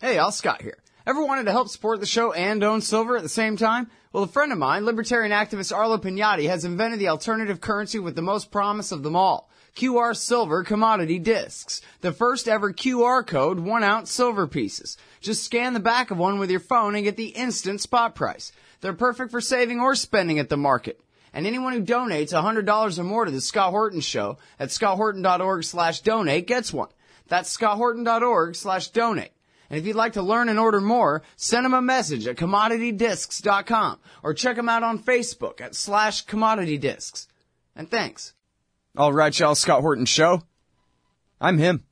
Hey, all, Scott here. Ever wanted to help support the show and own silver at the same time? Well, a friend of mine, libertarian activist Arlo Pignatti, has invented the alternative currency with the most promise of them all. QR Silver Commodity Discs. The first ever QR code 1-ounce silver pieces. Just scan the back of one with your phone and get the instant spot price. They're perfect for saving or spending at the market. And anyone who donates $100 or more to the Scott Horton Show at scotthorton.org/donate gets one. That's scotthorton.org/donate. And if you'd like to learn and order more, send them a message at commoditydiscs.com or check them out on Facebook at /commoditydiscs. And thanks. All right, y'all, Scott Horton Show. I'm him.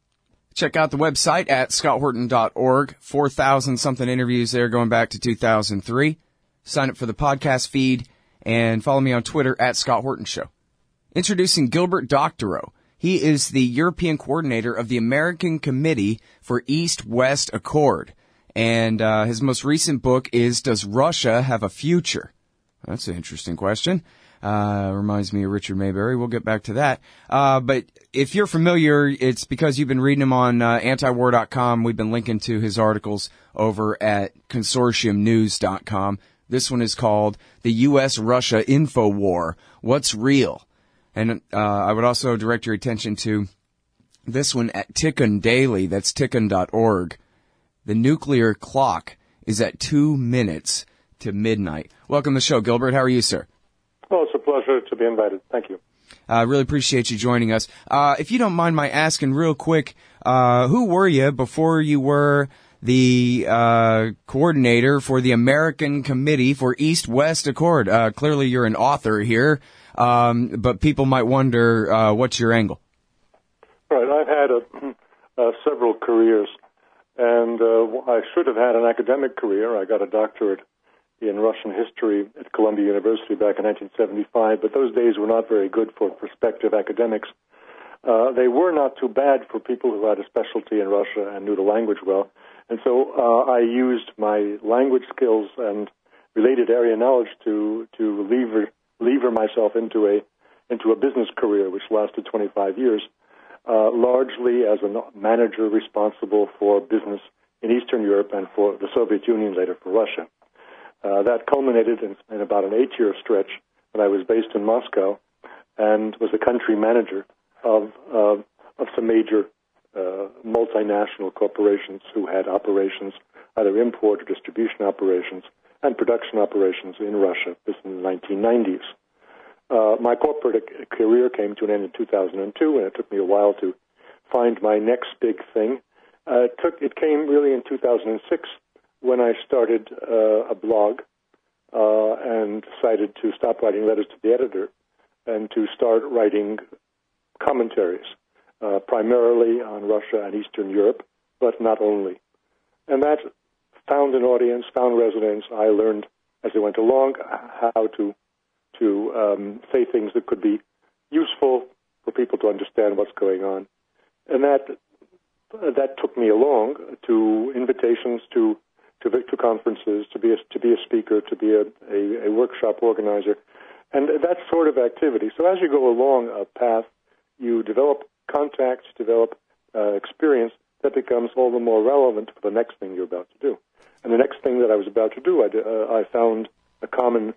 Check out the website at scotthorton.org. 4,000-something interviews there going back to 2003. Sign up for the podcast feed and follow me on Twitter at Scott Horton Show. Introducing Gilbert Doctorow. He is the European coordinator of the American Committee for East-West Accord. And his most recent book is Does Russia Have a Future? That's an interesting question. Reminds me of Richard Mayberry. We'll get back to that. But if you're familiar, it's because you've been reading him on antiwar.com. We've been linking to his articles over at consortiumnews.com. This one is called The U.S.-Russia Info War. What's Real? And I would also direct your attention to this one at Tikkun Daily. That's tikkun.org. The nuclear clock is at 2 minutes to midnight. Welcome to the show, Gilbert. How are you, sir? Oh, it's a pleasure to be invited. Thank you. I really appreciate you joining us. If you don't mind my asking real quick, who were you before you were the coordinator for the American Committee for East-West Accord? Clearly you're an author here, but people might wonder what's your angle? Right. I've had several careers, and I should have had an academic career. I got a doctorate in Russian history at Columbia University back in 1975, but those days were not very good for prospective academics. They were not too bad for people who had a specialty in Russia and knew the language well. And so I used my language skills and related area knowledge to lever myself into a business career, which lasted 25 years, largely as a manager responsible for business in Eastern Europe and for the Soviet Union, later for Russia. That culminated in about an 8-year stretch when I was based in Moscow and was a country manager of some major multinational corporations who had operations, either import or distribution operations, and production operations in Russia. This in the 1990s. My corporate career came to an end in 2002, and it took me a while to find my next big thing. It came really in 2006 when I started a blog and decided to stop writing letters to the editor and to start writing commentaries, primarily on Russia and Eastern Europe, but not only. And that found an audience, found resonance. I learned as I went along how to say things that could be useful for people to understand what's going on. And that took me along to invitations to conferences, to be a speaker, to be a workshop organizer, and that sort of activity. So as you go along a path, you develop contacts, develop experience that becomes all the more relevant for the next thing you're about to do. And the next thing that I was about to do, I found a common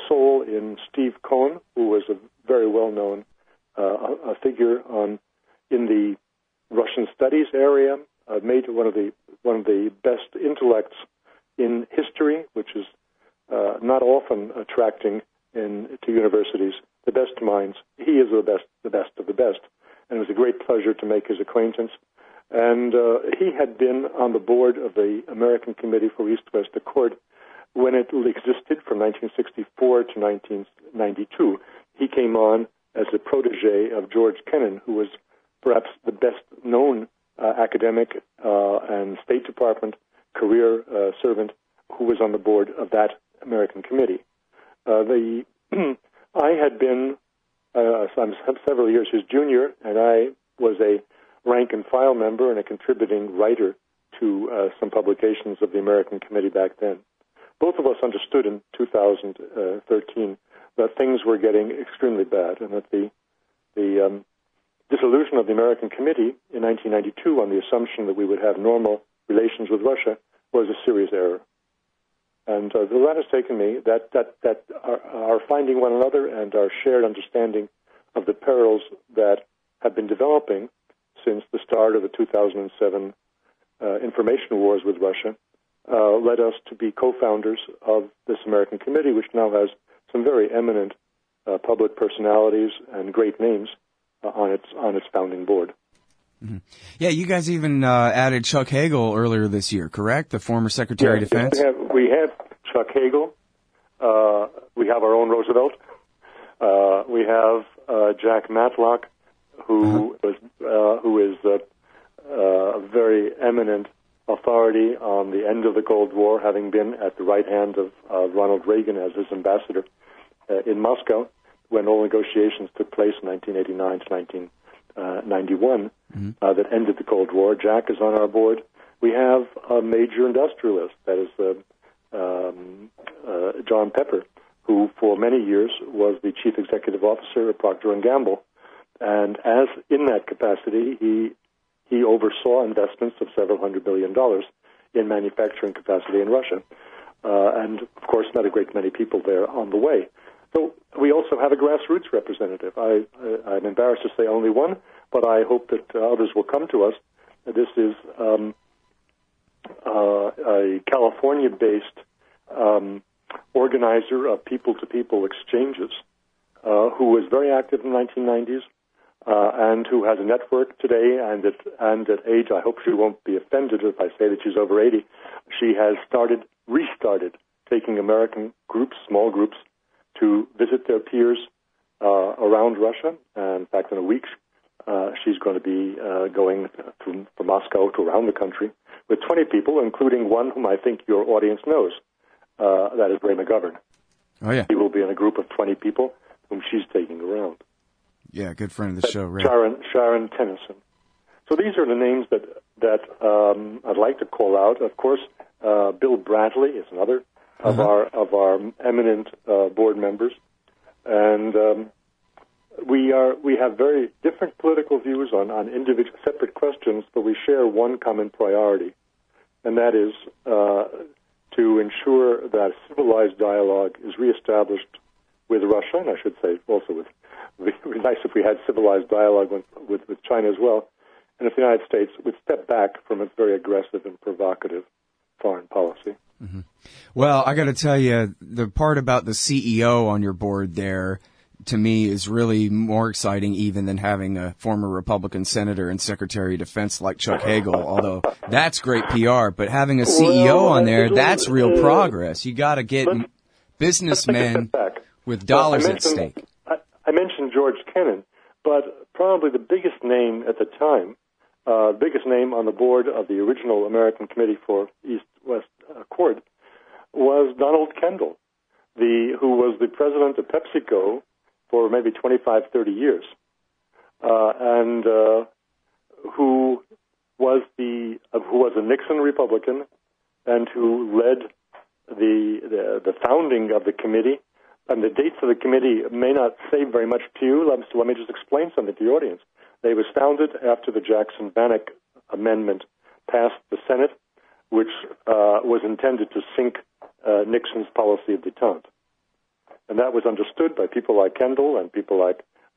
soul in Steve Cohen, who was a very well-known a figure in the Russian studies area, made one of the best intellects in history, which is not often attracting to universities the best minds. He is the best of the best, and it was a great pleasure to make his acquaintance. And he had been on the board of the American Committee for East-West Accord when it existed from 1964 to 1992. He came on as a protege of George Kennan, who was perhaps the best-known academic and State Department career servant who was on the board of that American Committee. I had been I'm several years his junior, and I was a rank-and-file member and a contributing writer to some publications of the American Committee back then. Both of us understood in 2013 that things were getting extremely bad, and that the dissolution of the American Committee in 1992 on the assumption that we would have normal relations with Russia was a serious error. And that has taken me, that our finding one another and our shared understanding of the perils that have been developing since the start of the 2007 information wars with Russia led us to be co-founders of this American committee, which now has some very eminent public personalities and great names on its founding board. Mm-hmm. Yeah, you guys even added Chuck Hagel earlier this year, correct? The former Secretary of Defense? We have Chuck Hagel. We have our own Roosevelt. We have Jack Matlock, who is a very eminent authority on the end of the Cold War, having been at the right hand of Ronald Reagan as his ambassador in Moscow when all negotiations took place in 1989 to 1991 that ended the Cold War. Jack is on our board. We have a major industrialist, that is John Pepper, who for many years was the chief executive officer of Procter & Gamble. And as in that capacity, he oversaw investments of several $100 billion in manufacturing capacity in Russia. And, of course, met a great many people there on the way. So we also have a grassroots representative. I'm embarrassed to say only one, but I hope that others will come to us. This is a California-based organizer of people-to-people exchanges who was very active in the 1990s and who has a network today. And at age, I hope she won't be offended if I say that she's over 80. She has restarted taking American groups, small groups, to visit their peers around Russia. And in fact, in a week, she's going to be going from Moscow to around the country with 20 people, including one whom I think your audience knows. That is Ray McGovern. Oh, yeah. He will be in a group of 20 people whom she's taking around. Yeah, good friend of the show, Ray. Sharon Tennyson. So these are the names that I'd like to call out. Of course, Bill Bradley is another of our eminent board members, and we have very different political views on individual separate questions, but we share one common priority, and that is to ensure that civilized dialogue is reestablished with Russia, and I should say also with. It would be nice if we had civilized dialogue with China as well, and if the United States would step back from its very aggressive and provocative foreign policy. Mm-hmm. Well, I got to tell you, the part about the CEO on your board there, to me, is really more exciting even than having a former Republican senator and Secretary of Defense like Chuck Hagel, although that's great PR. But having a CEO on there, that's real progress. You got to get businessmen with dollars at stake. I mentioned George Kennan, but probably the biggest name at the time, biggest name on the board of the original American Committee for East-West Accord, was Donald Kendall, who was the president of PepsiCo for maybe 25, 30 years, and who was a Nixon Republican, and who led the founding of the committee. And the dates of the committee may not say very much to you, so let me just explain something to the audience. They was founded after the Jackson-Bannock Amendment passed the Senate, which was intended to sink Nixon's policy of detente. And that was understood by people like Kendall and people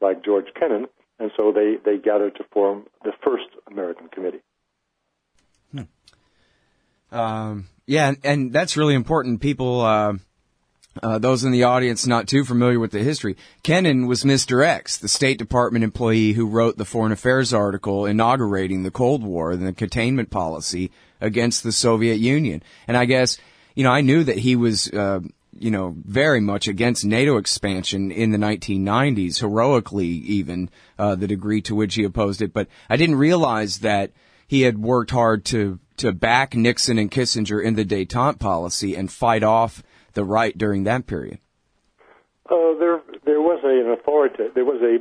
like George Kennan, and so they gathered to form the first American committee. Yeah, and that's really important. People... those in the audience not too familiar with the history, Kennan was Mr. X, the State Department employee who wrote the Foreign Affairs article inaugurating the Cold War and the containment policy against the Soviet Union. And I guess, I knew that he was, very much against NATO expansion in the 1990s, heroically even, the degree to which he opposed it. But I didn't realize that he had worked hard to back Nixon and Kissinger in the détente policy and fight off the right during that period. There was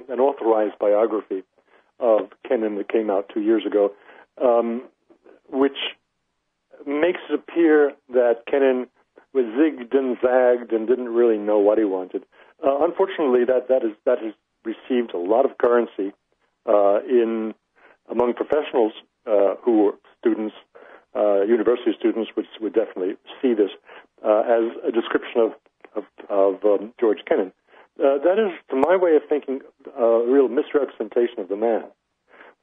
an authorized biography of Kennan that came out 2 years ago, which makes it appear that Kennan was zigged and zagged and didn't really know what he wanted. Unfortunately, that has received a lot of currency among professionals who were students university students would definitely see this as a description of George Kennan. That is, to my way of thinking, a real misrepresentation of the man.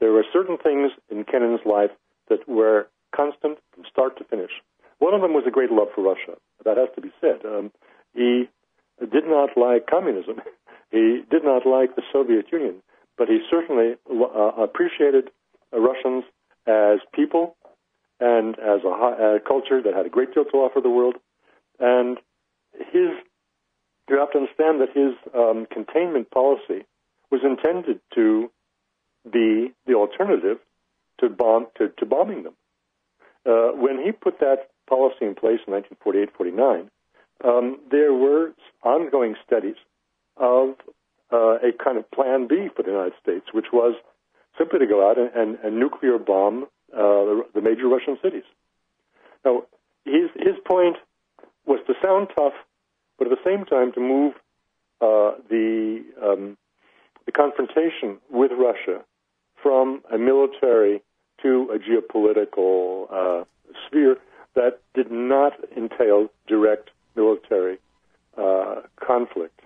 There were certain things in Kennan's life that were constant from start to finish. One of them was a great love for Russia. That has to be said. He did not like communism. He did not like the Soviet Union, but he certainly appreciated Russians as people and as a culture that had a great deal to offer the world. And you have to understand that his containment policy was intended to be the alternative to bombing them. When he put that policy in place in 1948-49, there were ongoing studies of a kind of Plan B for the United States, which was simply to go out and nuclear bomb the major Russian cities. Now, his point was to sound tough, but at the same time to move the confrontation with Russia from a military to a geopolitical sphere that did not entail direct military conflict.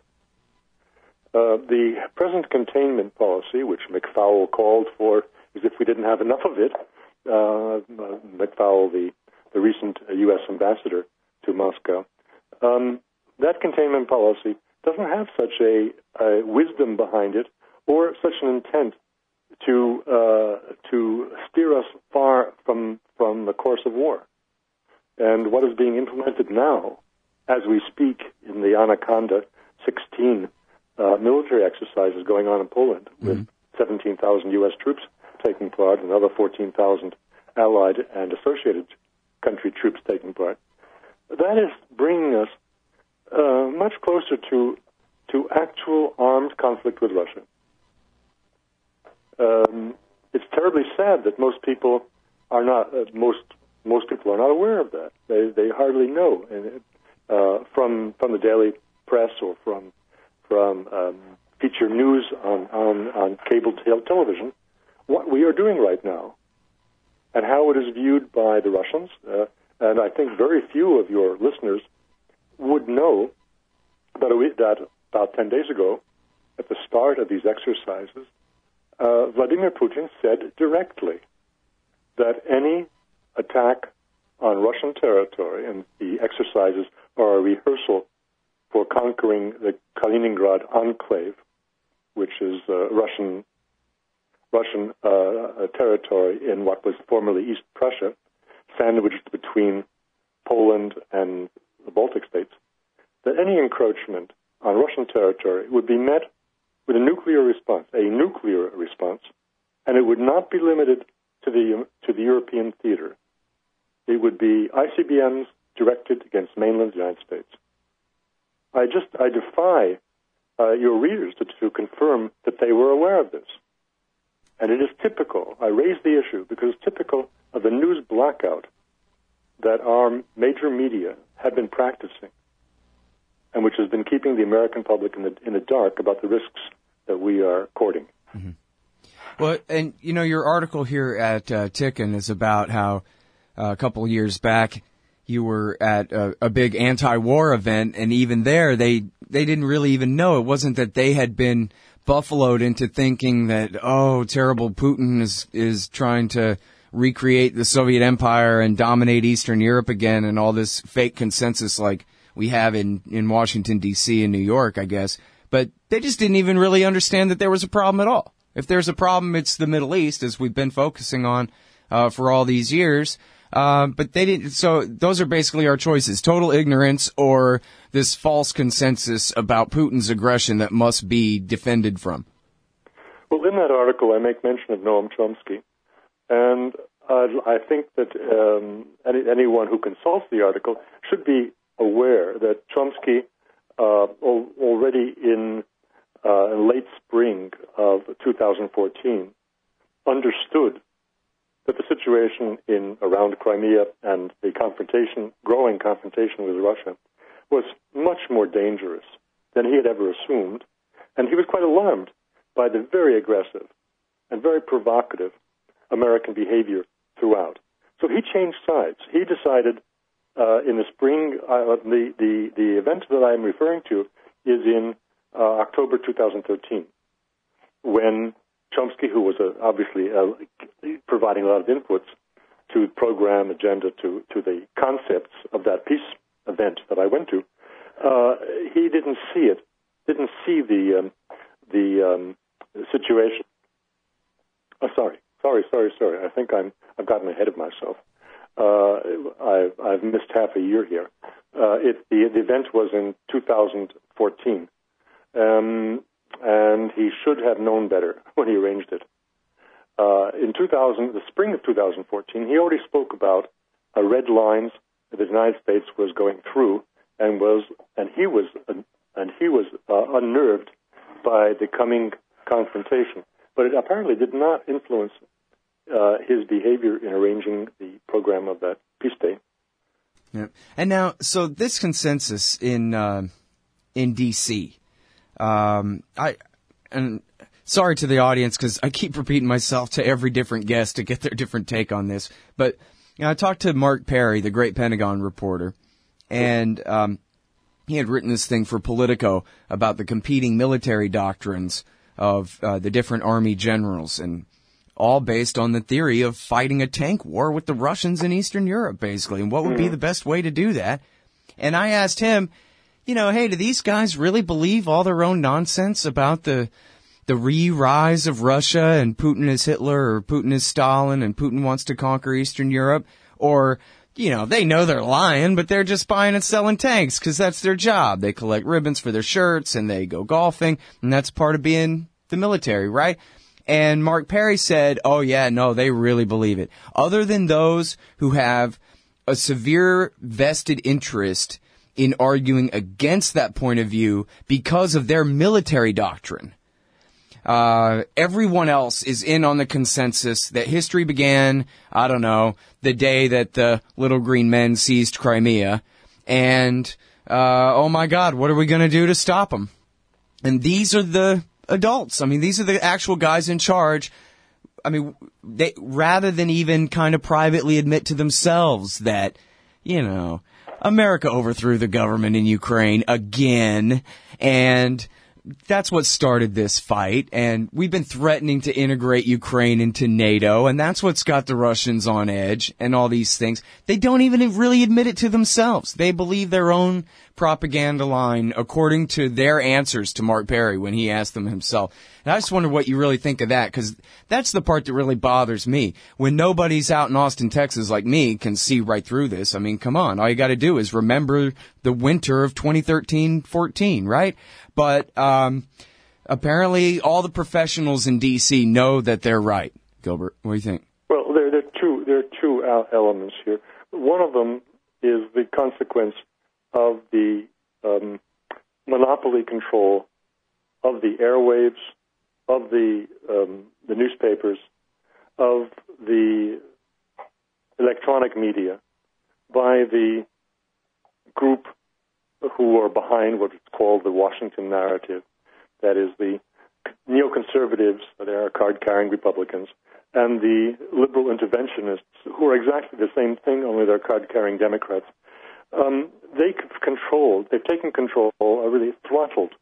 The present containment policy, which McFaul called for as if we didn't have enough of it, McFaul, the recent U.S. ambassador to Moscow, that containment policy doesn't have such a wisdom behind it or such an intent to steer us far from the course of war. And what is being implemented now, as we speak, in the Anaconda 16 military exercises going on in Poland, with 17,000 U.S. troops taking part and another 14,000 allied and associated country troops taking part, that is bringing us much closer to actual armed conflict with Russia. It's terribly sad that most people are not aware of that. They hardly know, and from the daily press or from feature news on cable television, what we are doing right now, and how it is viewed by the Russians. And I think very few of your listeners would know that about 10 days ago, at the start of these exercises, Vladimir Putin said directly that any attack on Russian territory, and the exercises are a rehearsal for conquering the Kaliningrad enclave, which is Russian territory in what was formerly East Prussia, sandwiched between Poland and the Baltic states, that any encroachment on Russian territory would be met with a nuclear response, and it would not be limited to the European theater. It would be ICBMs directed against mainland United States. I defy your readers to confirm that they were aware of this. And it is typical, I raise the issue because it's typical of the news blackout that our major media have been practicing, and which has been keeping the American public in the dark about the risks that we are courting. Mm-hmm. Well, and your article here at Tikkun is about how a couple of years back you were at a big anti-war event, and even there they didn't really even know. It wasn't that they had been buffaloed into thinking that, oh, terrible Putin is trying to recreate the Soviet Empire and dominate Eastern Europe again, and all this fake consensus like we have in Washington, D.C. and New York, I guess. But they just didn't even really understand that there was a problem at all. If there's a problem, it's the Middle East, as we've been focusing on for all these years. But they didn't. So those are basically our choices: total ignorance or this false consensus about Putin's aggression that must be defended from. Well, in that article, I make mention of Noam Chomsky, and I think that anyone who consults the article should be aware that Chomsky, already in late spring of 2014, understood that the situation around Crimea and the growing confrontation with Russia, was much more dangerous than he had ever assumed, and he was quite alarmed by the very aggressive and very provocative American behavior throughout. So he changed sides. He decided in the spring, the event that I'm referring to is in October 2013, when Chomsky, who was obviously providing a lot of inputs to the program agenda, to the concepts of that peace event that I went to, he didn't see it, didn't see the situation. Oh, sorry. I think I've gotten ahead of myself. I've missed half a year here. The event was in 2014, and he should have known better when he arranged it. In the spring of 2014, he already spoke about red lines that the United States was going through, and he was unnerved by the coming confrontation. But it apparently did not influence his behavior in arranging the program of that peace day. Yeah. And now, so this consensus in D.C., and sorry to the audience because I keep repeating myself to every different guest to get their different take on this, but I talked to Mark Perry, the great Pentagon reporter, and he had written this thing for Politico about the competing military doctrines of the different army generals, and all based on the theory of fighting a tank war with the Russians in Eastern Europe, basically, and what would be the best way to do that. And I asked him, hey, do these guys really believe all their own nonsense about the re-rise of Russia and Putin is Hitler or Putin is Stalin and Putin wants to conquer Eastern Europe? Or, they know they're lying, but they're just buying and selling tanks because that's their job. They collect ribbons for their shirts and they go golfing, and that's part of being the military, right? And Mark Perry said, oh, yeah, no, they really believe it. Other than those who have a severe vested interest in arguing against that point of view because of their military doctrine, everyone else is in on the consensus that history began, I don't know, the day that the little green men seized Crimea. And, oh, my God, what are we going to do to stop them? And these are the adults. I mean, these are the actual guys in charge. I mean, they, rather than even kind of privately admit to themselves that, America overthrew the government in Ukraine again, and that's what started this fight, and we've been threatening to integrate Ukraine into NATO, and that's what's got the Russians on edge, and all these things. They don't even really admit it to themselves. They believe their own propaganda line according to their answers to Mark Perry when he asked them himself. And I just wonder what you really think of that, because that's the part that really bothers me. When nobody's out in Austin, Texas like me can see right through this. I mean, come on. All you got to do is remember the winter of 2013-14, right? But apparently all the professionals in D.C. know that they're right. Gilbert, what do you think? Well, there are two elements here. One of them is the consequence of the monopoly control of the airwaves, of the newspapers, of the electronic media by the group who are behind what is called the Washington narrative. That is the neoconservatives, they are card-carrying Republicans, and the liberal interventionists, who are exactly the same thing, only they're card-carrying Democrats. They've taken control, or really throttled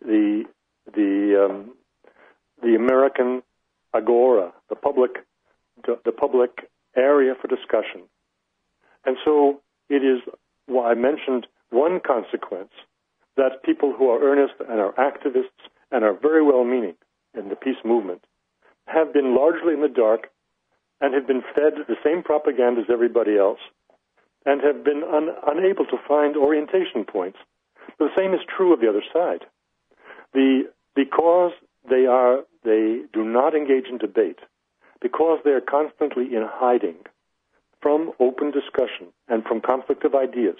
the American agora, the public area for discussion. And so it is, well, I mentioned one consequence, that people who are earnest and are activists and are very well-meaning in the peace movement have been largely in the dark and have been fed the same propaganda as everybody else and have been unable to find orientation points. The same is true of the other side. Because they do not engage in debate, because they are constantly in hiding from open discussion and from conflict of ideas,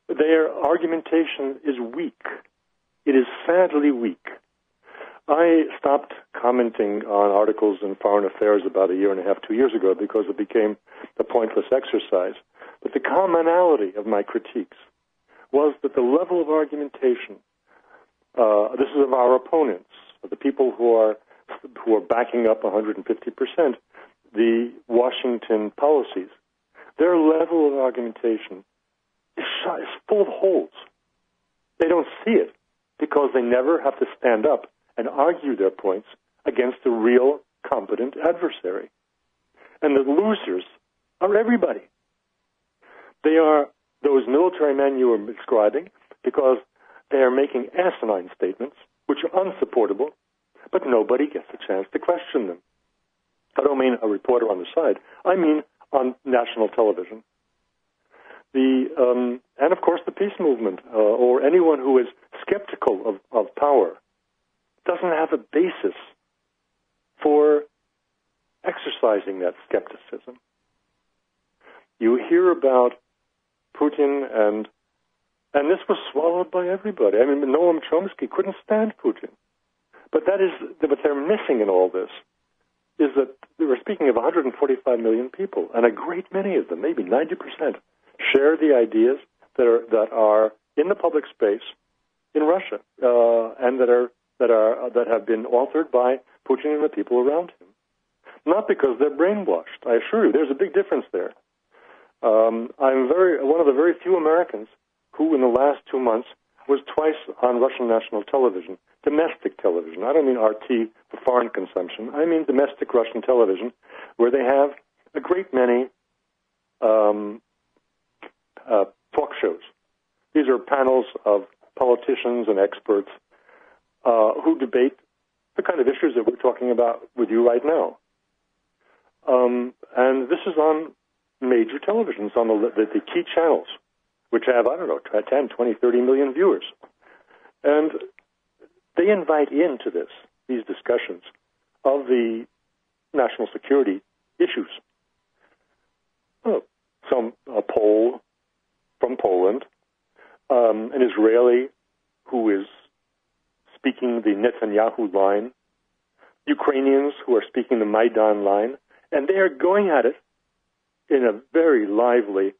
their argumentation is weak. It is sadly weak. I stopped commenting on articles in Foreign Affairs about a year and a half, 2 years ago, because it became a pointless exercise. But the commonality of my critiques was that the level of argumentation, this is of our opponents, of the people who are backing up 150%, the Washington policies, their level of argumentation is full of holes. They don't see it because they never have to stand up and argue their points against a real, competent adversary. And the losers are everybody. They are those military men you were describing because they are making asinine statements, which are unsupportable, but nobody gets a chance to question them. I don't mean a reporter on the side. I mean on national television. And of course the peace movement, or anyone who is skeptical of power, doesn't have a basis for exercising that skepticism. You hear about Putin, and this was swallowed by everybody. I mean, Noam Chomsky couldn't stand Putin. But what they're missing in all this is that we're speaking of 145 million people, and a great many of them, maybe 90%, share the ideas that are in the public space in Russia, and that have been authored by Putin and the people around him. Not because they're brainwashed. I assure you, there's a big difference there. I'm one of the very few Americans who, in the last 2 months, was twice on Russian national television, domestic television. I don't mean RT for foreign consumption. I mean domestic Russian television, where they have a great many talk shows. These are panels of politicians and experts who debate the kind of issues that we're talking about with you right now. And this is on major televisions, on the key channels, which have, 10, 20, 30 million viewers. And they invite into these discussions of the national security issues. A Pole from Poland, an Israeli who is speaking the Netanyahu line, Ukrainians who are speaking the Maidan line, and they are going at it in a very lively,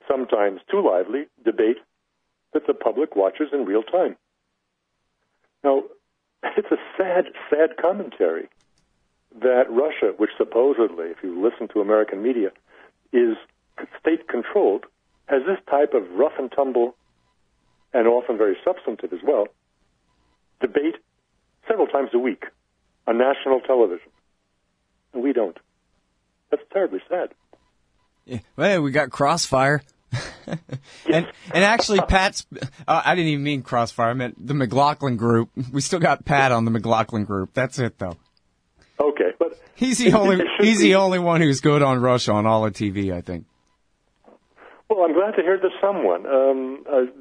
sometimes too lively, debate that the public watches in real time. Now, it's a sad, sad commentary that Russia, which supposedly, if you listen to American media, is state-controlled, has this type of rough and tumble, and often very substantive as well, debate several times a week on national television. And we don't. That's terribly sad. Yeah, well, we got Crossfire. and actually, Pat's, I didn't even mean Crossfire, I meant the McLaughlin Group. We still got Pat on the McLaughlin Group. That's it, though. Okay, but he's the only one who's good on Russia on all of TV, I think. Well, I'm glad to hear there's someone.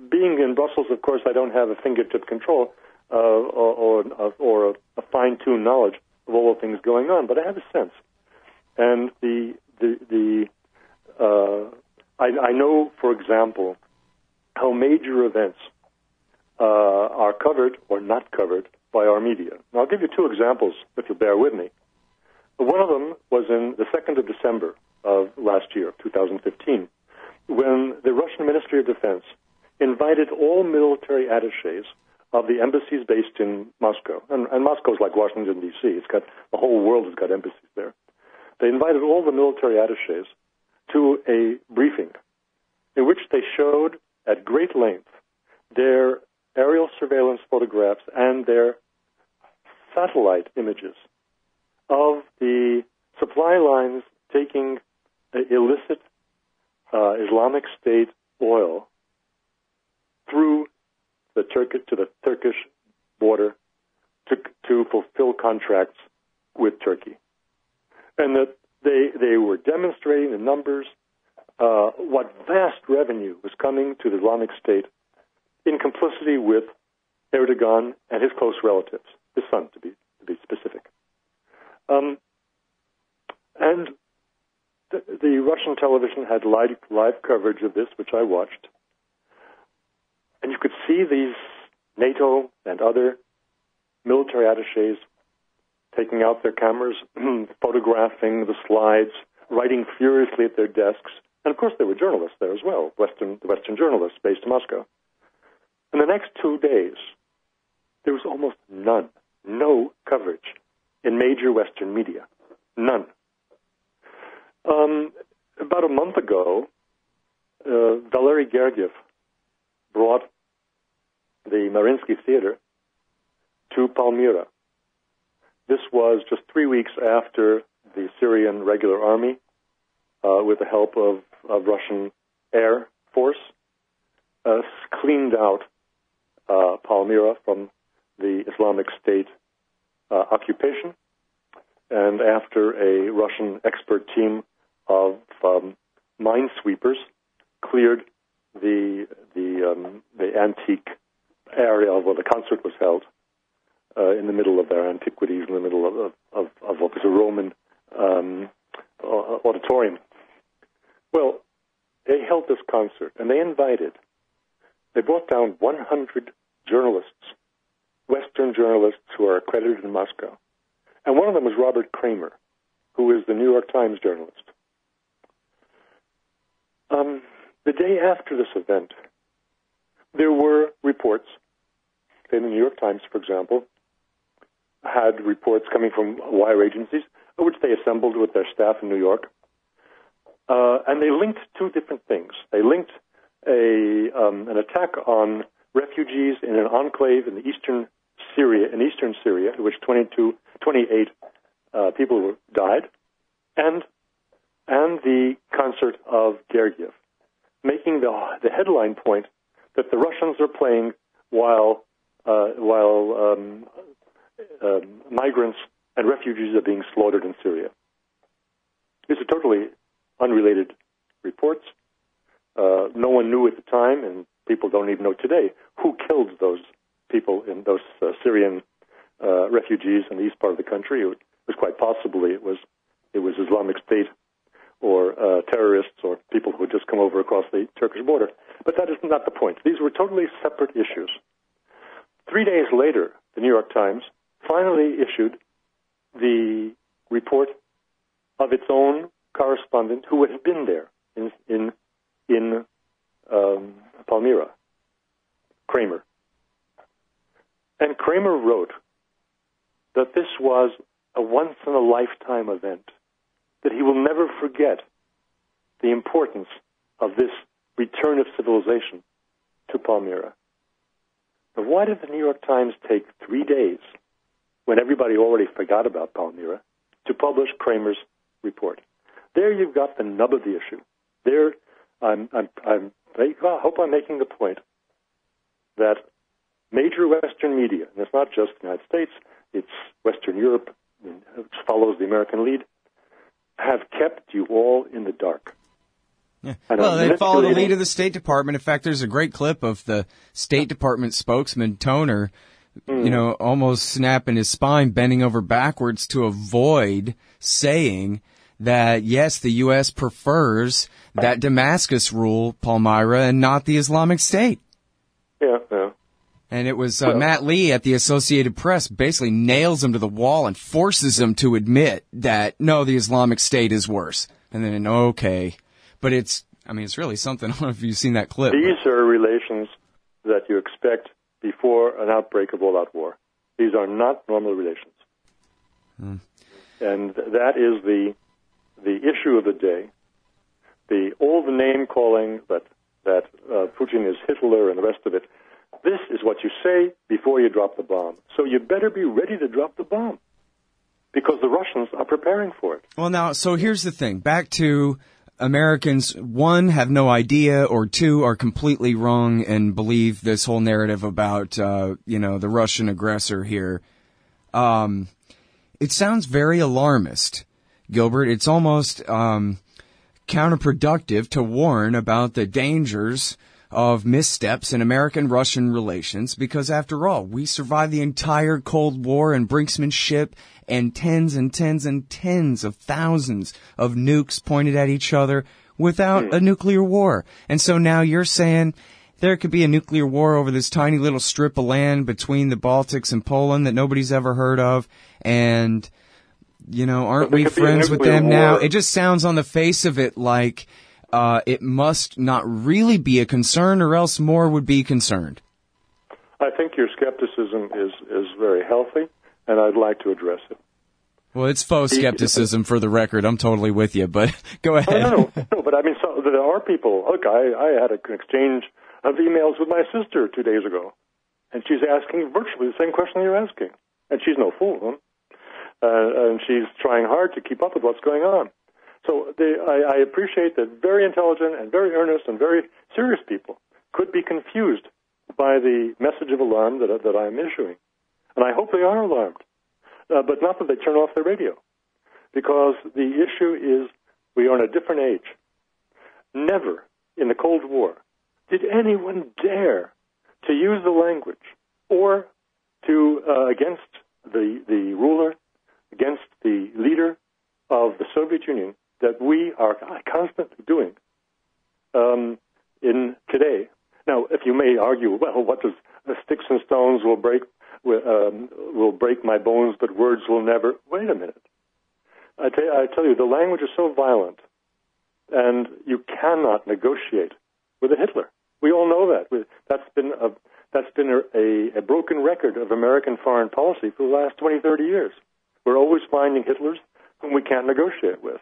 Being in Brussels, of course, I don't have a fingertip control or a fine-tuned knowledge of all the things going on, but I have a sense. And I know, for example, how major events are covered or not covered by our media. Now, I'll give you two examples, if you'll bear with me. One of them was in the 2nd of December of last year, 2015, when the Russian Ministry of Defense invited all military attachés of the embassies based in Moscow. And Moscow's like Washington, D.C. The whole world has got embassies there. They invited all the military attachés to a briefing in which they showed at great length their aerial surveillance photographs and their satellite images of the supply lines taking illicit Islamic State oil through the Turkish border to fulfill contracts with Turkey. And that they were demonstrating the numbers, what vast revenue was coming to the Islamic State in complicity with Erdogan and his close relatives, his son, to be specific. And the Russian television had live coverage of this, which I watched. And you could see these NATO and other military attachés taking out their cameras, photographing the slides, writing furiously at their desks. And, of course, there were journalists there as well, the Western journalists based in Moscow. In the next 2 days, there was almost no coverage in major Western media. None. About a month ago, Valery Gergiev brought the Mariinsky Theater to Palmyra. This was just 3 weeks after the Syrian regular army, with the help of Russian Air Force, cleaned out Palmyra from the Islamic State occupation. And after a Russian expert team of minesweepers cleared the antique area where the concert was held, in the middle of their antiquities, in the middle of what was a Roman auditorium. Well, they held this concert, and they brought down 100 journalists, Western journalists who are accredited in Moscow. And one of them was Robert Kramer, who is the New York Times journalist. The day after this event, there were reports. In the New York Times, for example, had reports coming from wire agencies, which they assembled with their staff in New York. And they linked two different things. They linked an attack on refugees in an enclave in eastern Syria, in which 28 people died, and the concert of Gergiev, making the headline point that the Russians are playing while migrants and refugees are being slaughtered in Syria. These are totally unrelated reports. No one knew at the time, and people don't even know today, who killed those people in those Syrian refugees in the east part of the country. It was quite possibly it was Islamic State or terrorists or people who had just come over across the Turkish border. But that is not the point. These were totally separate issues. 3 days later, the New York Times finally issued the report of its own correspondent who had been there in Palmyra, Kramer. And Kramer wrote that this was a once-in-a-lifetime event, that he will never forget the importance of this return of civilization to Palmyra. Now, why did the New York Times take 3 days, when everybody already forgot about Palmyra, to publish Kramer's report? There you've got the nub of the issue. There, I hope I'm making the point that major Western media, and it's not just the United States, it's Western Europe, which follows the American lead, have kept you all in the dark. Yeah. Well, they follow the lead of the State Department. In fact, there's a great clip of the State Department spokesman, Toner, almost snapping his spine, bending over backwards to avoid saying that, yes, the U.S. prefers that Damascus rule Palmyra and not the Islamic State. Yeah. And it was Matt Lee at the Associated Press basically nails him to the wall and forces him to admit that, no, the Islamic State is worse. And then, okay. But it's really something. I don't know if you've seen that clip. These are relations that you expect before an outbreak of all-out war. These are not normal relations. And that is the issue of the day. All the name-calling that Putin is Hitler and the rest of it. This is what you say before you drop the bomb. So you better be ready to drop the bomb, because the Russians are preparing for it. Well, now, so here's the thing. Back to Americans, one, have no idea, or two, are completely wrong and believe this whole narrative about, the Russian aggressor here. It sounds very alarmist, Gilbert. It's almost counterproductive to warn about the dangers of missteps in American-Russian relations, because after all, we survived the entire Cold War and brinksmanship and tens and tens and tens of thousands of nukes pointed at each other without a nuclear war. And so now you're saying there could be a nuclear war over this tiny little strip of land between the Baltics and Poland that nobody's ever heard of, and, aren't we friends with them now? It just sounds on the face of it like it must not really be a concern, or else more would be concerned. I think your skepticism is very healthy, and I'd like to address it. Well, it's faux skepticism for the record. I'm totally with you, but go ahead. No, but I mean, so there are people. Look, I had an exchange of emails with my sister 2 days ago, and she's asking virtually the same question you're asking. And she's no fool, and she's trying hard to keep up with what's going on. So I appreciate that very intelligent and very earnest and very serious people could be confused by the message of alarm that I'm issuing. And I hope they are alarmed, but not that they turn off their radio, because the issue is we are in a different age. Never in the Cold War did anyone dare to use the language or to against the ruler, against the leader of the Soviet Union that we are constantly doing in today. Now, if you may argue, well, what does sticks and stones will break my bones, but words will never. Wait a minute. I tell you, the language is so violent, and you cannot negotiate with a Hitler. We all know that. That's been a broken record of American foreign policy for the last 20, 30 years. We're always finding Hitlers whom we can't negotiate with.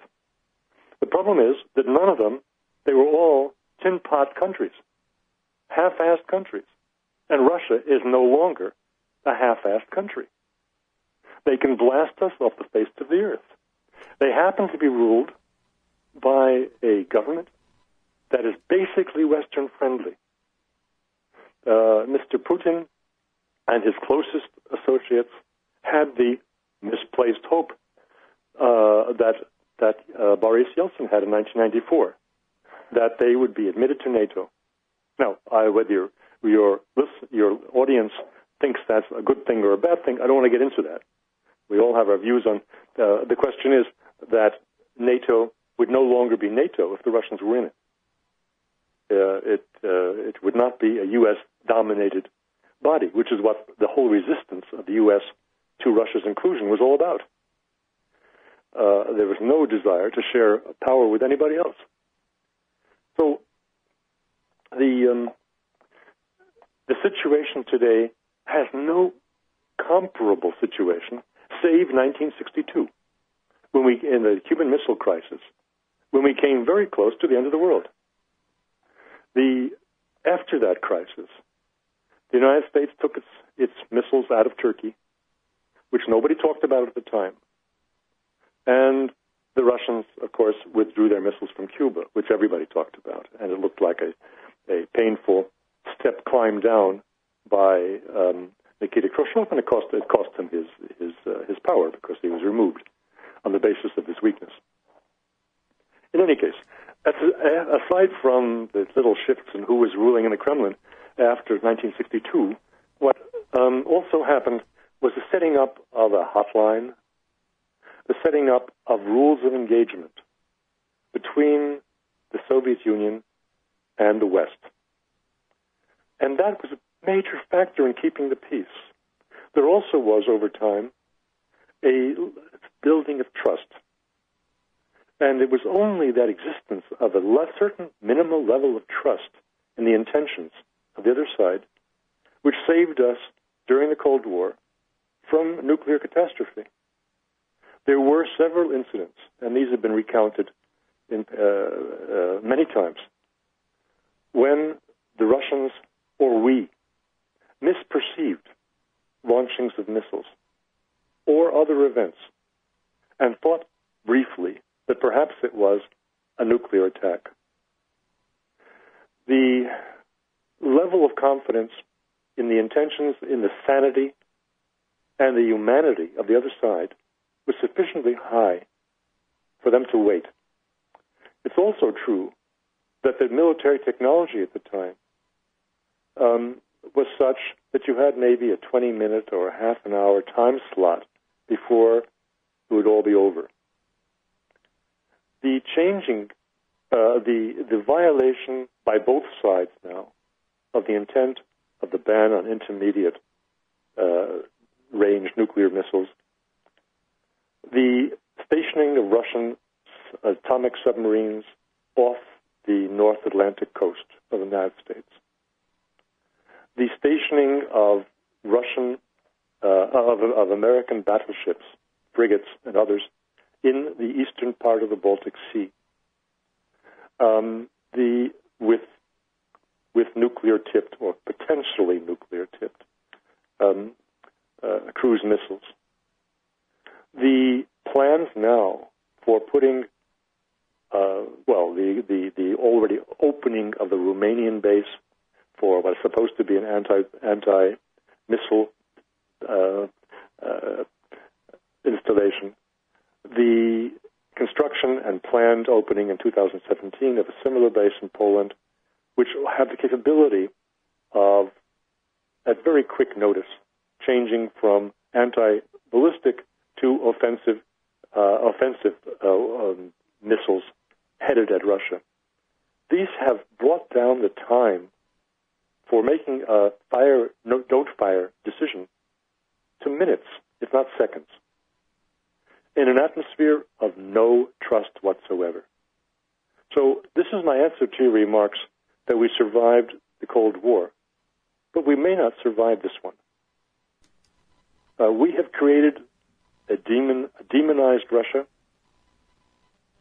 The problem is that none of them, they were all tin pot countries, half-assed countries. And Russia is no longer a half-assed country. They can blast us off the face of the earth. They happen to be ruled by a government that is basically Western-friendly. Mr. Putin and his closest associates had the misplaced hope that Boris Yeltsin had in 1994, that they would be admitted to NATO. Now, whether your audience thinks that's a good thing or a bad thing, I don't want to get into that. We all have our views on. The question is that NATO would no longer be NATO if the Russians were in it. It would not be a U.S.-dominated body, which is what the whole resistance of the U.S. to Russia's inclusion was all about. There was no desire to share power with anybody else. So the situation today has no comparable situation, save 1962, when in the Cuban Missile Crisis, when we came very close to the end of the world. After that crisis, the United States took its missiles out of Turkey, which nobody talked about at the time. And the Russians, of course, withdrew their missiles from Cuba, which everybody talked about. And it looked like a painful step climb down by Nikita Khrushchev, and it cost him his power because he was removed on the basis of his weakness. In any case, aside from the little shifts in who was ruling in the Kremlin after 1962, what also happened was the setting up of a hotline, the setting up of rules of engagement between the Soviet Union and the West. And that was a major factor in keeping the peace. There also was, over time, a building of trust. And it was only that existence of a certain minimal level of trust in the intentions of the other side which saved us during the Cold War from nuclear catastrophe. There were several incidents, and these have been recounted many times, when the Russians or we misperceived launchings of missiles or other events and thought briefly that perhaps it was a nuclear attack. The level of confidence in the intentions, in the sanity, and the humanity of the other side was sufficiently high for them to wait. It's also true that the military technology at the time was such that you had maybe a 20-minute or a half an hour time slot before it would all be over. The changing, the violation by both sides now of the intent of the ban on intermediate range nuclear missiles, the stationing of Russian atomic submarines off the North Atlantic coast of the United States, the stationing of Russian of American battleships frigates and others in the eastern part of the Baltic Sea. With nuclear-tipped or potentially nuclear-tipped cruise missiles. The plans now for putting, the already opening of the Romanian base for what is supposed to be an anti-missile installation, the construction and planned opening in 2017 of a similar base in Poland, which have the capability of, at very quick notice, changing from anti-ballistic to offensive missiles headed at Russia. These have brought down the time for making a don't fire decision to minutes, if not seconds, in an atmosphere of no trust whatsoever. So this is my answer to your remarks that we survived the Cold War, but we may not survive this one. We have created a demonized Russia,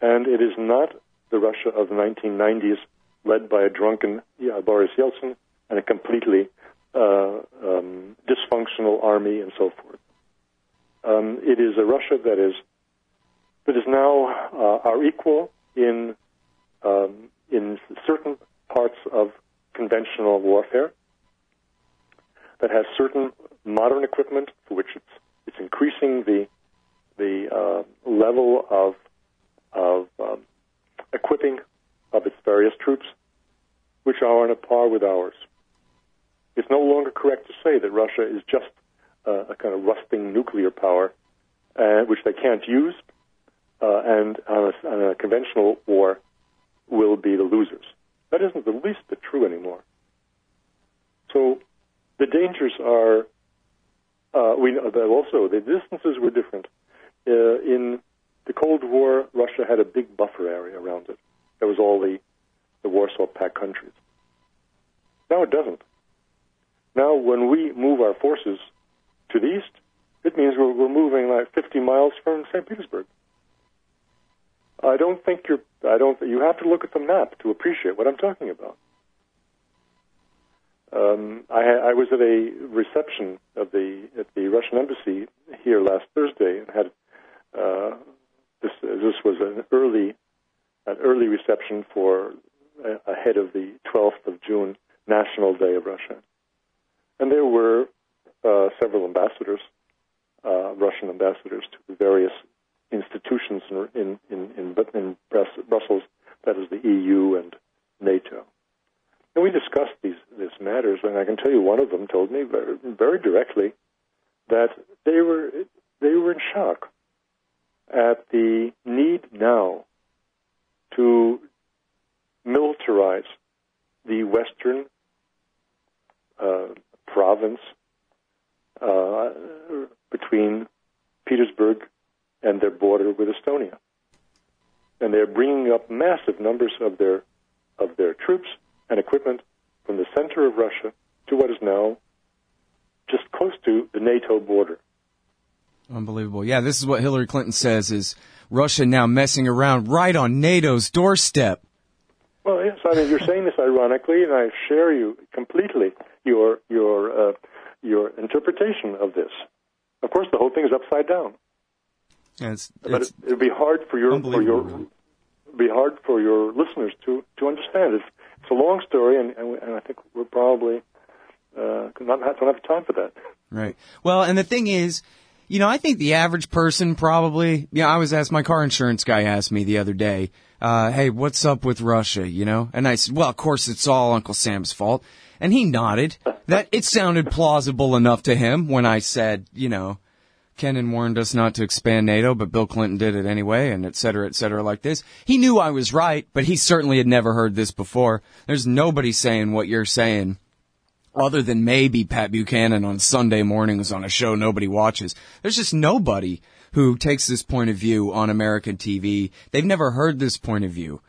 and it is not the Russia of the 1990s led by a drunken Boris Yeltsin and a completely dysfunctional army and so forth. It is a Russia that is now our equal in certain parts of conventional warfare, that has certain modern equipment for which it's increasing the level of equipping of its various troops, which are on a par with ours. It's no longer correct to say that Russia is just a kind of rusting nuclear power, which they can't use, and on a conventional war will be the losers. That isn't the least bit true anymore. So the dangers are, we know that also the distances were different. In the Cold War, Russia had a big buffer area around it. There was all the Warsaw Pact countries. Now it doesn't. Now when we move our forces to the east, it means we're moving like 50 miles from St. Petersburg. You have to look at the map to appreciate what I'm talking about. I was at a reception at the Russian embassy here last Thursday and had this was an early reception for ahead of the 12th of June National Day of Russia, and there were several ambassadors, Russian ambassadors to the various institutions in Brussels, that is the EU and NATO. And we discussed these matters, and I can tell you one of them told me very, very directly that they were in shock at the need now to militarize the western province between Petersburg and their border with Estonia. And they're bringing up massive numbers of their troops and equipment from the center of Russia to what is now just close to the NATO border. Unbelievable. Yeah, this is what Hillary Clinton says, is Russia now messing around right on NATO's doorstep. Well, yes, I mean, you're saying this ironically, and I share you completely your interpretation of this. Of course, the whole thing is upside down. Yeah, but it'd be hard for your listeners to understand. It's a long story, and I think we're probably don't have time for that. Right. Well, and the thing is, I think the average person probably, I was asked, my car insurance guy asked me the other day, hey, what's up with Russia, And I said, well, of course it's all Uncle Sam's fault. And he nodded. That it sounded plausible enough to him when I said, Kennan warned us not to expand NATO, but Bill Clinton did it anyway, and et cetera, like this. He knew I was right, but he certainly had never heard this before. There's nobody saying what you're saying, other than maybe Pat Buchanan on Sunday mornings on a show nobody watches. There's just nobody who takes this point of view on American TV. They've never heard this point of view.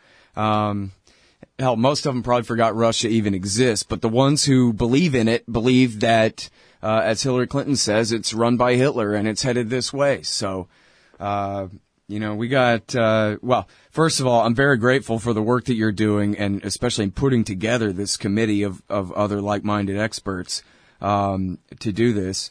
Hell, most of them probably forgot Russia even exists, but the ones who believe in it believe that, as Hillary Clinton says, it's run by Hitler and it's headed this way. So We got, well, first of all, I'm very grateful for the work that you're doing, and especially in putting together this committee of other like-minded experts to do this,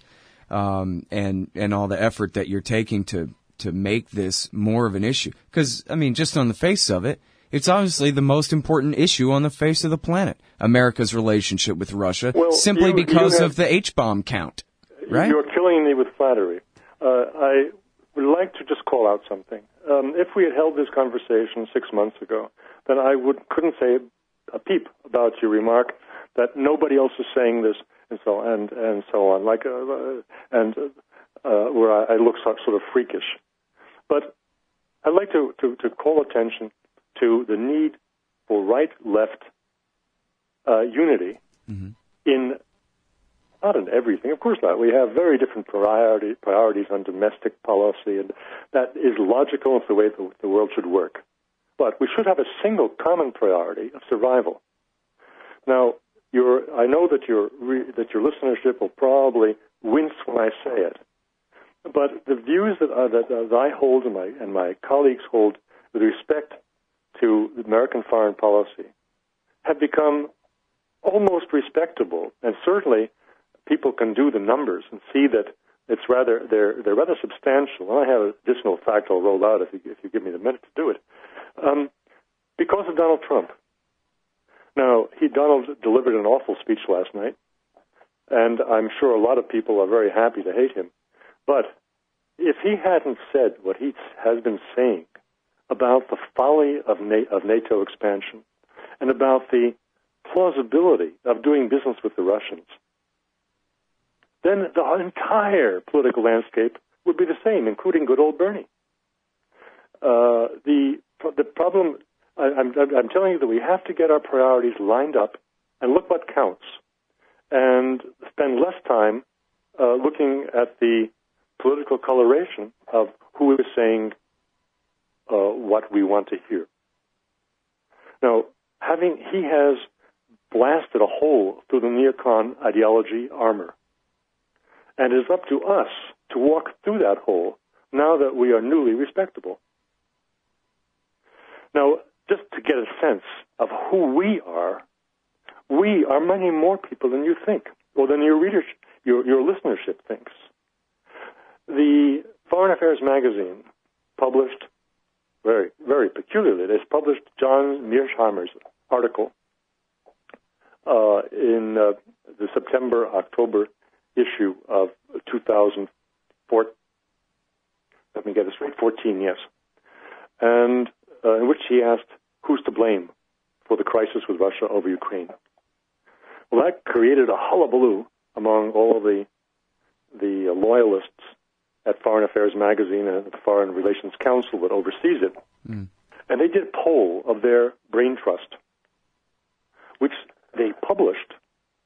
and all the effort that you're taking to make this more of an issue. Because, just on the face of it, it's obviously the most important issue on the face of the planet, America's relationship with Russia, simply because of the H-bomb count, right? You're killing me with flattery. I would like to just call out something. If we had held this conversation 6 months ago, then I couldn't say a peep about your remark that nobody else is saying this and so on, where I look sort of freakish. But I'd like to call attention to the need for right-left unity not in everything, of course not. We have very different priorities on domestic policy, and that is logical. It's the way the world should work. But we should have a single common priority of survival. Now, I know that your listenership will probably wince when I say it, but the views that I hold and my colleagues hold with respect to American foreign policy have become almost respectable, and certainly people can do the numbers and see that they're rather substantial. And I have an additional fact I'll roll out if you give me the minute to do it. Because of Donald Trump. Now, Donald delivered an awful speech last night, and I'm sure a lot of people are very happy to hate him. But if he hadn't said what he has been saying about the folly of NATO expansion and about the plausibility of doing business with the Russians, then the entire political landscape would be the same, including good old Bernie. The problem, I'm telling you that we have to get our priorities lined up and look what counts, and spend less time looking at the political coloration of who is saying what we want to hear. Now, he has blasted a hole through the neocon ideology armor. And it is up to us to walk through that hole now that we are newly respectable. Now, just to get a sense of who we are many more people than you think, or than your readership, your listenership thinks. The Foreign Affairs magazine published, very, very peculiarly, it has published John Mearsheimer's article in the September-October issue of 2004. Let me get this right, 14, yes. And in which he asked, who's to blame for the crisis with Russia over Ukraine? Well, that created a hullabaloo among all the loyalists at Foreign Affairs magazine and the Foreign Relations Council that oversees it. Mm. And they did a poll of their brain trust, which they published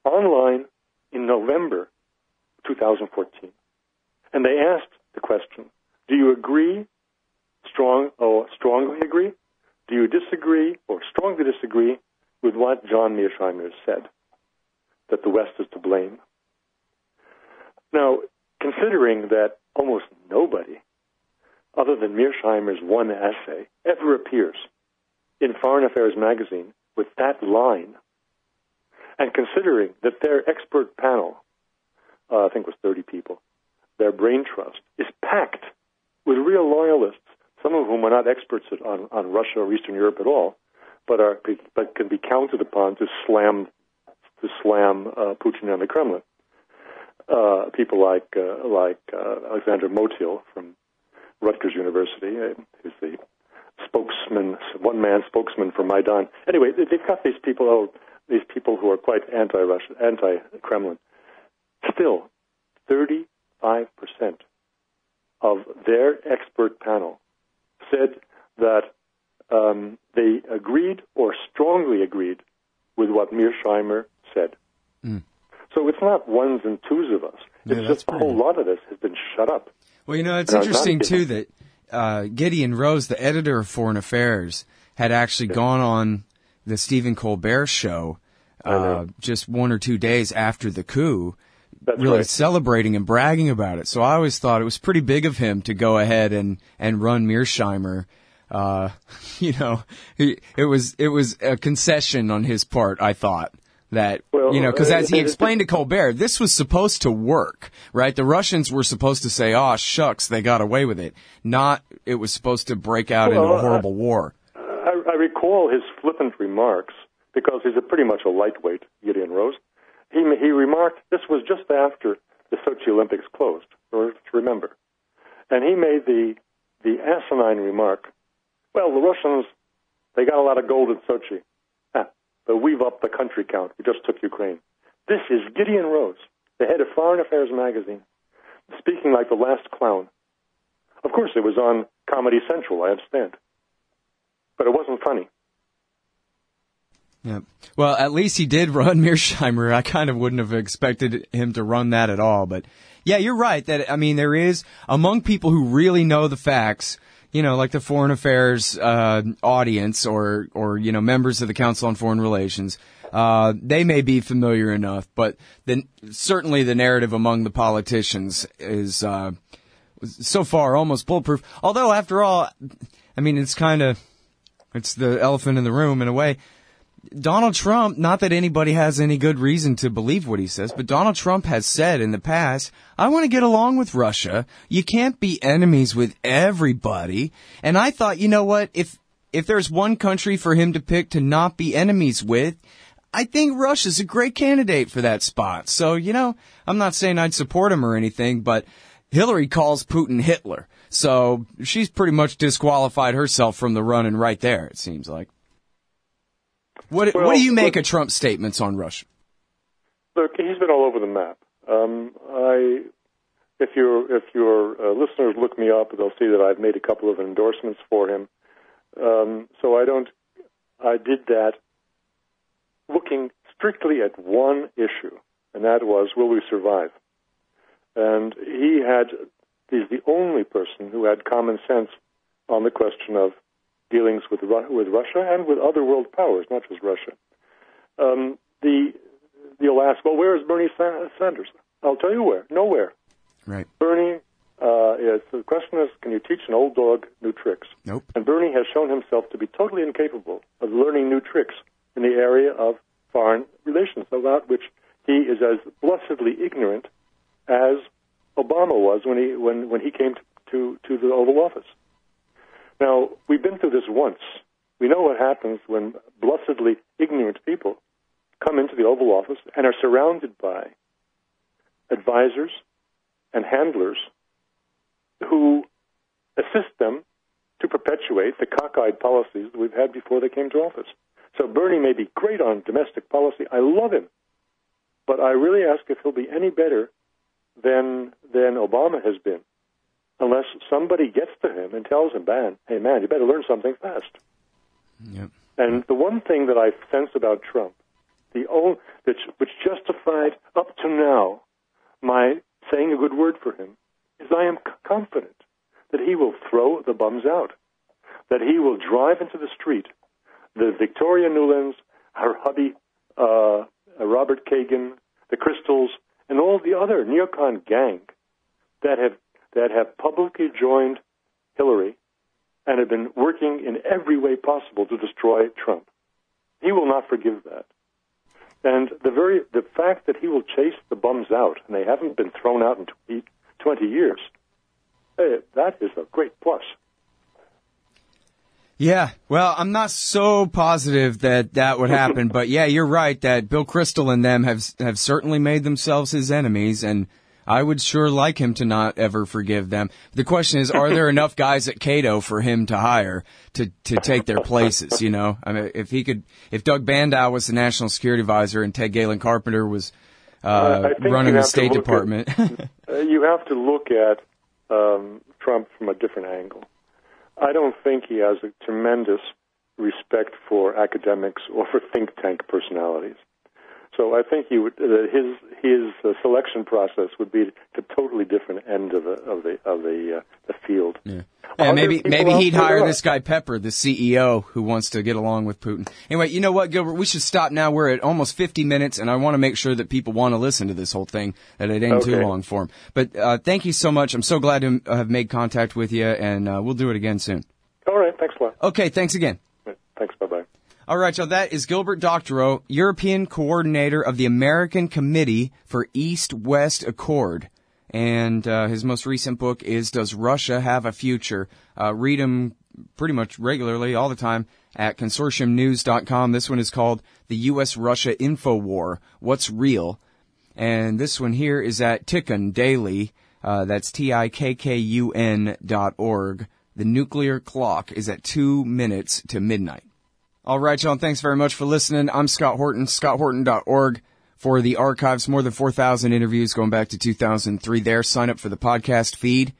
online in November 2014. And they asked the question, do you agree, strongly agree? Do you disagree or strongly disagree with what John Mearsheimer said, that the West is to blame? Now, considering that almost nobody, other than Mearsheimer's one essay, ever appears in Foreign Affairs magazine with that line, and considering that their expert panel, I think it was 30 people, their brain trust is packed with real loyalists, some of whom are not experts on Russia or Eastern Europe at all, but can be counted upon to slam Putin and the Kremlin. People like Alexander Motil from Rutgers University, who's the one-man spokesman for Maidan. Anyway, they've got these people who are quite anti-Russian, anti-Kremlin. Still, 35% of their expert panel said that they agreed or strongly agreed with what Mearsheimer said. Mm. So it's not ones and twos of us. It's just a whole lot of us has been shut up. Well, it's interesting, too, that Gideon Rose, the editor of Foreign Affairs, had actually gone on the Stephen Colbert show just 1 or 2 days after the coup really celebrating and bragging about it. So I always thought it was pretty big of him to go ahead and run Mearsheimer. It was a concession on his part, I thought. That, because as he explained to Colbert, this was supposed to work, right? The Russians were supposed to say, "Oh, shucks, they got away with it." Not, it was supposed to break out into a horrible war. I recall his flippant remarks, because he's pretty much a lightweight, Gideon Rose. He remarked, this was just after the Sochi Olympics closed, or to remember. And he made the asinine remark, well, the Russians, they got a lot of gold at Sochi. But we've upped the country count. We just took Ukraine. This is Gideon Rose, the head of Foreign Affairs magazine, speaking like the last clown. Of course, it was on Comedy Central, I understand. But it wasn't funny. Yeah. Well, at least he did run Mearsheimer. I kind of wouldn't have expected him to run that at all. But, yeah, you're right. There is, among people who really know the facts, like the Foreign Affairs audience or members of the Council on Foreign Relations, they may be familiar enough, but certainly the narrative among the politicians is so far almost bulletproof. Although, after all, it's the elephant in the room in a way. Donald Trump, not that anybody has any good reason to believe what he says, but Donald Trump has said in the past, I want to get along with Russia. You can't be enemies with everybody. And I thought, you know what, if there's one country for him to pick to not be enemies with, I think Russia's a great candidate for that spot. So, I'm not saying I'd support him or anything, but Hillary calls Putin Hitler. So she's pretty much disqualified herself from the running right there, it seems like. What do you make of Trump's statements on Russia? Look, he's been all over the map. If your listeners look me up, they'll see that I've made a couple of endorsements for him. So I did that looking strictly at one issue, and that was, will we survive? And he's the only person who had common sense on the question of dealings with Russia and with other world powers, not just Russia. You'll ask, well, where is Bernie Sanders? I'll tell you where. Nowhere. Right. Bernie, the question is, can you teach an old dog new tricks? Nope. And Bernie has shown himself to be totally incapable of learning new tricks in the area of foreign relations, about which he is as blessedly ignorant as Obama was when he came to the Oval Office. Now, we've been through this once. We know what happens when blessedly ignorant people come into the Oval Office and are surrounded by advisors and handlers who assist them to perpetuate the cockeyed policies that we've had before they came to office. So Bernie may be great on domestic policy. I love him. But I really ask if he'll be any better than Obama has been, unless somebody gets to him and tells him, hey, man, you better learn something fast. Yep. And the one thing that I sense about Trump, which justified up to now my saying a good word for him, is I am confident that he will throw the bums out, that he will drive into the street the Victoria Nulands, her hubby, Robert Kagan, the Crystals, and all the other neocon gang that have publicly joined Hillary and have been working in every way possible to destroy Trump. He will not forgive that. And the fact that he will chase the bums out, and they haven't been thrown out in 20 years, that is a great plus. Yeah, well, I'm not so positive that would happen, but yeah, you're right that Bill Kristol and them have certainly made themselves his enemies, and I would sure like him to not ever forgive them. The question is, are there enough guys at Cato for him to hire to take their places, you know? I mean, if Doug Bandow was the national security advisor and Ted Galen Carpenter was running the State Department. You have to look at Trump from a different angle. I don't think he has a tremendous respect for academics or for think tank personalities. So I think his selection process would be a totally different end of the field. Yeah. Yeah, maybe he'd hire this guy Pepper, the CEO, who wants to get along with Putin. Anyway, you know what, Gilbert? We should stop now. We're at almost 50 minutes, and I want to make sure that people want to listen to this whole thing, that it ain't too long for them. But thank you so much. I'm so glad to have made contact with you, and we'll do it again soon. All right. Thanks a lot. Okay, thanks again. Thanks. Bye-bye. All right, y'all, that is Gilbert Doctorow, European coordinator of the American Committee for East-West Accord. And his most recent book is Does Russia Have a Future? Read him pretty much regularly, all the time, at consortiumnews.com. This one is called The U.S.-Russia Infowar, What's Real? And this one here is at Tikkun Daily. That's TIKKUN.org. The nuclear clock is at 2 minutes to midnight. All right, y'all, thanks very much for listening. I'm Scott Horton, scotthorton.org. For the archives, more than 4,000 interviews going back to 2003 there. Sign up for the podcast feed,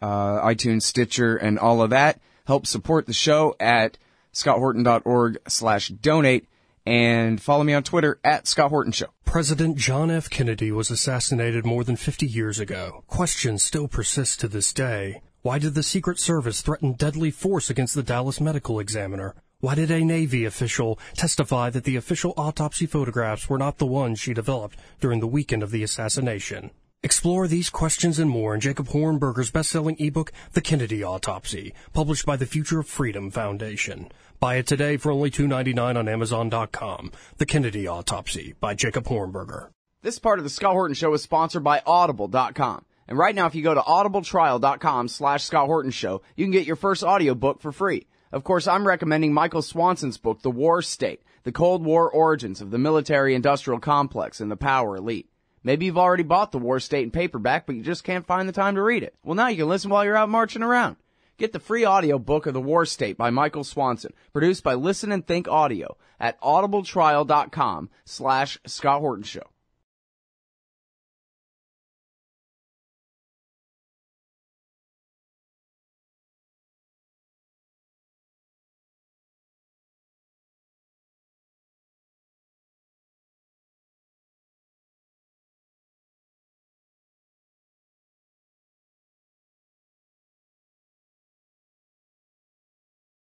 iTunes, Stitcher, and all of that. Help support the show at scotthorton.org/donate. And follow me on Twitter at Scott Horton Show. President John F. Kennedy was assassinated more than 50 years ago. Questions still persist to this day. Why did the Secret Service threaten deadly force against the Dallas Medical Examiner? Why did a Navy official testify that the official autopsy photographs were not the ones she developed during the weekend of the assassination? Explore these questions and more in Jacob Hornberger's best-selling ebook, The Kennedy Autopsy, published by the Future of Freedom Foundation. Buy it today for only $2.99 on Amazon.com. The Kennedy Autopsy by Jacob Hornberger. This part of the Scott Horton Show is sponsored by Audible.com. And right now, if you go to audibletrial.com/Scott Horton Show, you can get your first audiobook for free. Of course, I'm recommending Michael Swanson's book, The War State, The Cold War Origins of the Military-Industrial Complex and the Power Elite. Maybe you've already bought The War State in paperback, but you just can't find the time to read it. Well, now you can listen while you're out marching around. Get the free audiobook of The War State by Michael Swanson, produced by Listen and Think Audio at audibletrial.com/Scott Horton Show.